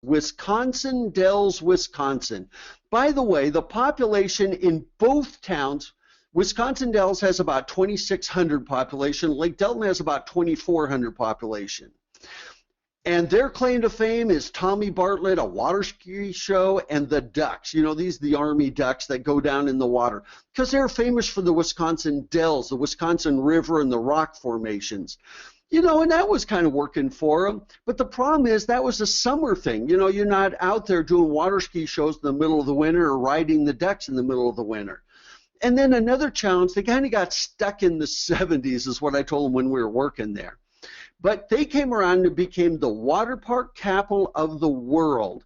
Wisconsin Dells, Wisconsin. By the way, the population in both towns, Wisconsin Dells has about 2,600 population. Lake Delton has about 2,400 population. And their claim to fame is Tommy Bartlett, a water ski show, and the ducks. You know, these are the Army ducks that go down in the water because they're famous for the Wisconsin Dells, the Wisconsin River, and the rock formations. You know, and that was kind of working for them. But the problem is that was a summer thing. You know, you're not out there doing water ski shows in the middle of the winter or riding the ducks in the middle of the winter. And then another challenge, they kind of got stuck in the 70s is what I told them when we were working there. But they came around and became the Waterpark Capital of the world.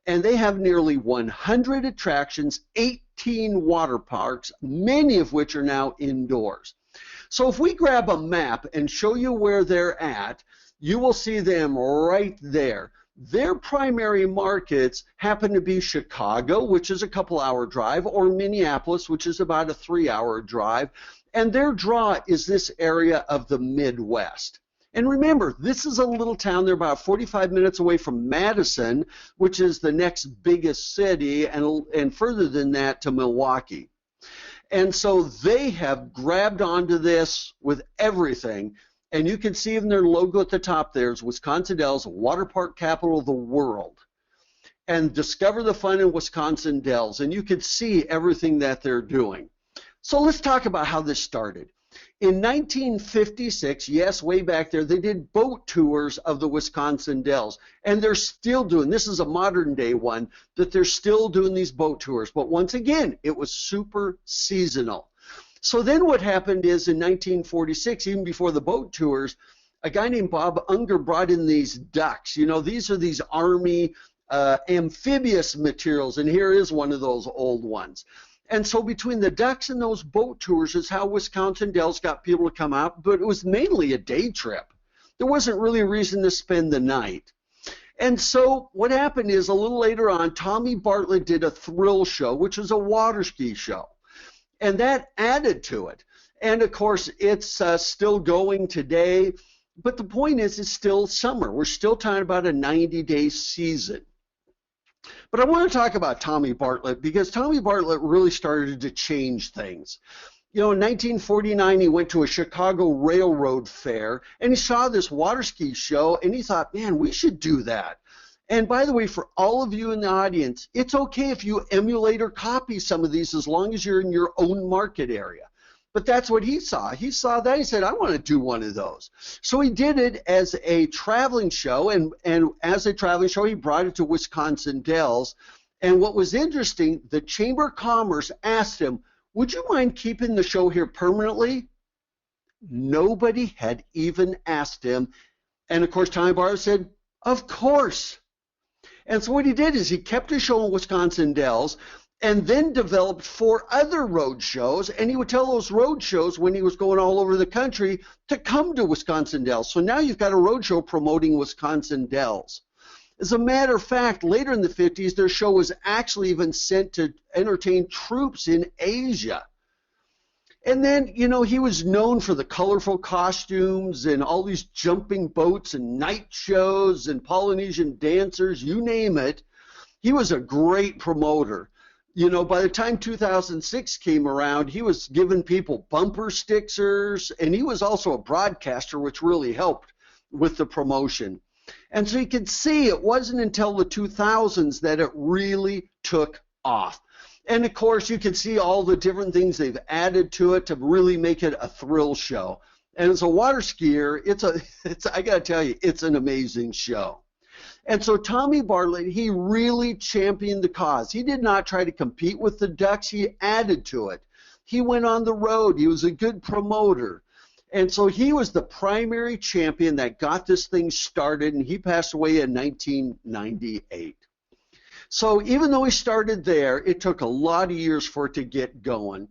And they have nearly 100 attractions, 18 water parks, many of which are now indoors. So if we grab a map and show you where they're at, you will see them right there. Their primary markets happen to be Chicago, which is a couple-hour drive, or Minneapolis, which is about a 3-hour drive. And their draw is this area of the Midwest. And remember, this is a little town. They're about 45 minutes away from Madison, which is the next biggest city, and further than that to Milwaukee. And so they have grabbed onto this with everything. And you can see in their logo at the top there is Wisconsin Dells, Waterpark Capital of the world. And discover the fun in Wisconsin Dells. And you can see everything that they're doing. So let's talk about how this started. In 1956, yes, way back there, they did boat tours of the Wisconsin Dells. And they're still doing, this is a modern day one, that they're still doing these boat tours. But once again, it was super seasonal. So then what happened is in 1946, even before the boat tours, a guy named Bob Unger brought in these ducks. You know, these are these Army amphibious materials, and here is one of those old ones. And so between the ducks and those boat tours is how Wisconsin Dells got people to come out, but it was mainly a day trip. There wasn't really a reason to spend the night. And so what happened is a little later on, Tommy Bartlett did a thrill show, which was a water ski show. And that added to it. And of course, it's still going today. But the point is, it's still summer. We're still talking about a 90-day season. But I want to talk about Tommy Bartlett because Tommy Bartlett really started to change things. You know, in 1949, he went to a Chicago Railroad fair, and he saw this water ski show, and he thought, man, we should do that. And by the way, for all of you in the audience, it's okay if you emulate or copy some of these as long as you're in your own market area. But that's what he saw. He saw that. He said, I want to do one of those. So he did it as a traveling show, and as a traveling show, he brought it to Wisconsin Dells. And what was interesting, the Chamber of Commerce asked him, would you mind keeping the show here permanently? Nobody had even asked him. And of course, Tommy Bartlett said, of course. And so what he did is he kept his show in Wisconsin Dells, and then developed 4 other road shows, and he would tell those road shows when he was going all over the country to come to Wisconsin Dells. So now you've got a road show promoting Wisconsin Dells. As a matter of fact, later in the 50s, their show was actually even sent to entertain troops in Asia. And then, you know, he was known for the colorful costumes and all these jumping boats and night shows and Polynesian dancers, you name it. He was a great promoter. You know, by the time 2006 came around, he was giving people bumper stickers, and he was also a broadcaster, which really helped with the promotion. And so you can see it wasn't until the 2000s that it really took off. And of course, you can see all the different things they've added to it to really make it a thrill show. And as a water skier, I got to tell you, it's an amazing show. And so Tommy Bartlett, he really championed the cause. He did not try to compete with the ducks. He added to it. He went on the road. He was a good promoter. And so he was the primary champion that got this thing started, and he passed away in 1998. So even though he started there, it took a lot of years for it to get going.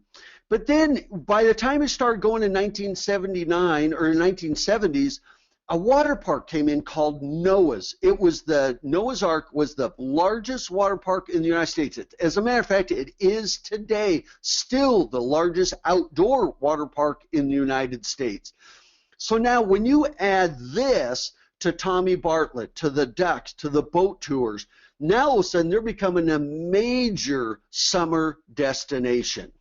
But then by the time it started going in 1979 or 1970s, a water park came in called Noah's. It was Noah's Ark was the largest water park in the United States. As a matter of fact, it is today still the largest outdoor water park in the United States. So now when you add this to Tommy Bartlett, to the ducks, to the boat tours. Now all of a sudden they're becoming a major summer destination.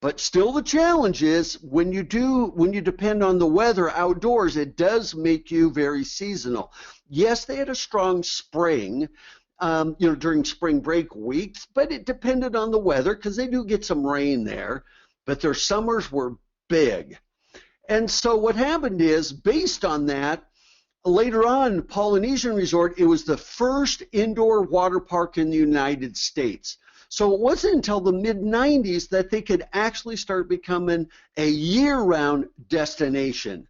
But still the challenge is when you depend on the weather outdoors, it does make you very seasonal. Yes, they had a strong spring, during spring break weeks, but it depended on the weather because they do get some rain there, but their summers were big. And so what happened is, based on that, later on, Polynesian Resort, it was the first indoor water park in the United States. So it wasn't until the mid-90s that they could actually start becoming a year-round destination.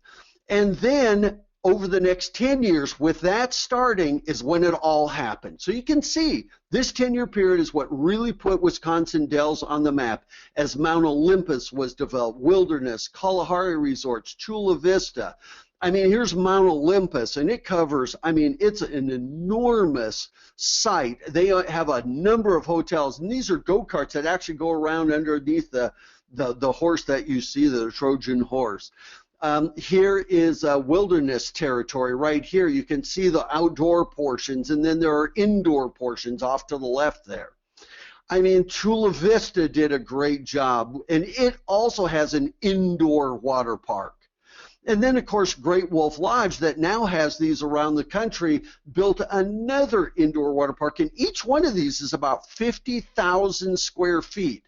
And then over the next 10 years, with that starting, is when it all happened. So you can see this 10-year period is what really put Wisconsin Dells on the map as Mount Olympus was developed, Wilderness, Kalahari Resorts, Chula Vista. I mean, here's Mount Olympus, and it covers, I mean, it's an enormous site. They have a number of hotels, and these are go-karts that actually go around underneath the horse that you see, the Trojan horse. Here is wilderness territory right here. You can see the outdoor portions, and then there are indoor portions off to the left there. I mean, Chula Vista did a great job, and it also has an indoor water park. And then, of course, Great Wolf Lodge, that now has these around the country, built another indoor water park, and each one of these is about 50,000 square feet.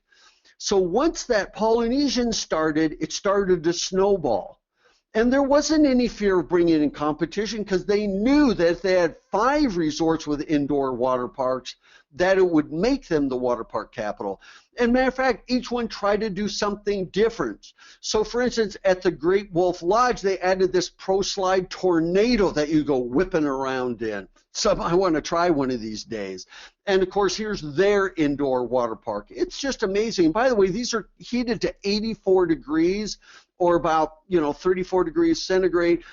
So once that Polynesian started, it started to snowball. And there wasn't any fear of bringing in competition because they knew that if they had 5 resorts with indoor water parks, that it would make them the water park capital. And matter of fact, each one tried to do something different. So for instance, at the Great Wolf Lodge, they added this Pro Slide Tornado that you go whipping around in. So I want to try one of these days. And of course, here's their indoor water park. It's just amazing. By the way, these are heated to 84 degrees or about, 34 degrees centigrade,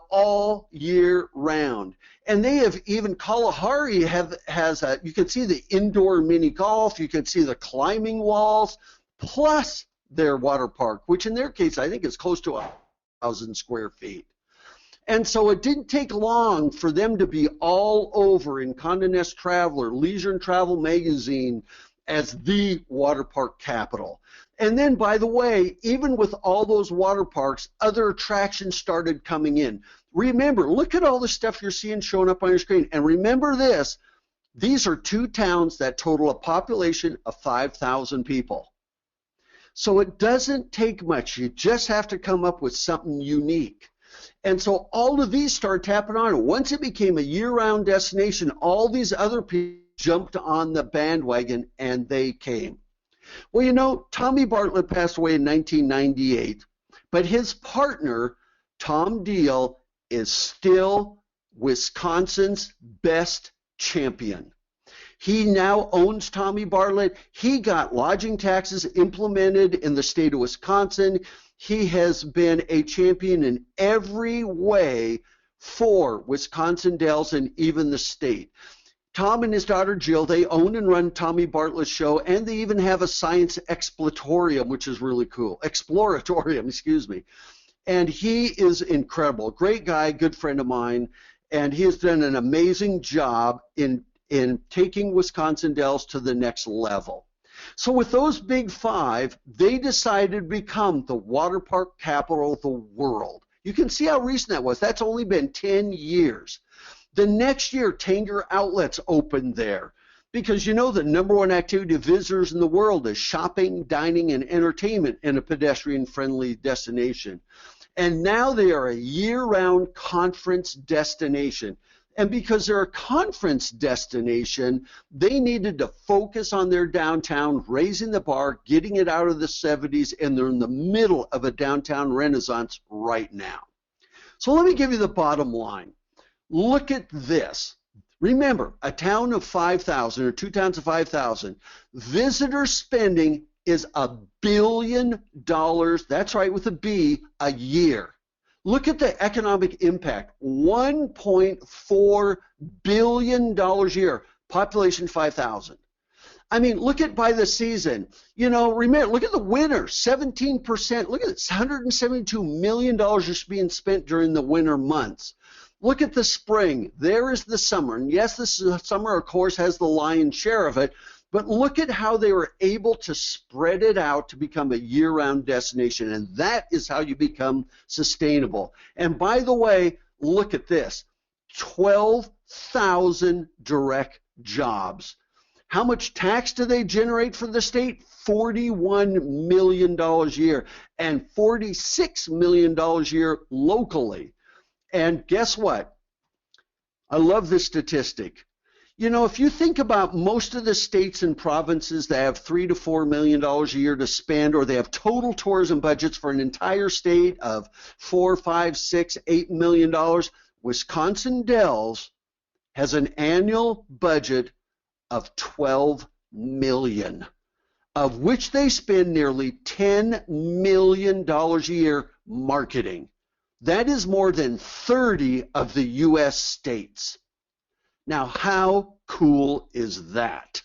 all year round. And they have even, Kalahari has you can see the indoor mini golf, you can see the climbing walls, plus their water park, which in their case I think is close to 1,000 square feet. And so it didn't take long for them to be all over in Condé Nast Traveler, Leisure and Travel magazine as the water park capital. And then, by the way, even with all those water parks, other attractions started coming in. Remember, look at all the stuff you're seeing showing up on your screen. And remember this, these are 2 towns that total a population of 5,000 people. So it doesn't take much. You just have to come up with something unique. And so all of these started tapping on it. Once it became a year-round destination, all these other people jumped on the bandwagon, and they came. Well, Tommy Bartlett passed away in 1998, but his partner, Tom Deal, is still Wisconsin's best champion. He now owns Tommy Bartlett. He got lodging taxes implemented in the state of Wisconsin. He has been a champion in every way for Wisconsin Dells and even the state. Tom and his daughter Jill, they own and run Tommy Bartlett's show, and they even have a science exploratorium, which is really cool. Exploratorium, excuse me. And he is incredible. Great guy, good friend of mine, and he has done an amazing job in taking Wisconsin Dells to the next level. So with those big 5, they decided to become the water park capital of the world. You can see how recent that was. That's only been 10 years. The next year, Tanger Outlets opened there because the #1 activity of visitors in the world is shopping, dining, and entertainment in a pedestrian-friendly destination. And now they are a year-round conference destination. And because they're a conference destination, they needed to focus on their downtown, raising the bar, getting it out of the 70s, and they're in the middle of a downtown renaissance right now. So let me give you the bottom line. Look at this. Remember, a town of 5,000 or 2 towns of 5,000, visitor spending is $1 billion, that's right, with a B, a year. Look at the economic impact, $1.4 billion a year, population 5,000. I mean, look at by the season. Remember, look at the winter, 17%. Look at this, $172 million just being spent during the winter months. Look at the spring. There is the summer. And yes, this summer, of course, has the lion's share of it. But look at how they were able to spread it out to become a year-round destination. And that is how you become sustainable. And by the way, look at this. 12,000 direct jobs. How much tax do they generate for the state? $41 million a year and $46 million a year locally. And guess what? I love this statistic. You know, if you think about most of the states and provinces that have $3 to $4 million a year to spend, or they have total tourism budgets for an entire state of $4, $5, $6, $8 million, Wisconsin Dells has an annual budget of $12 million, of which they spend nearly $10 million a year marketing. That is more than 30 of the U.S. states. Now, how cool is that?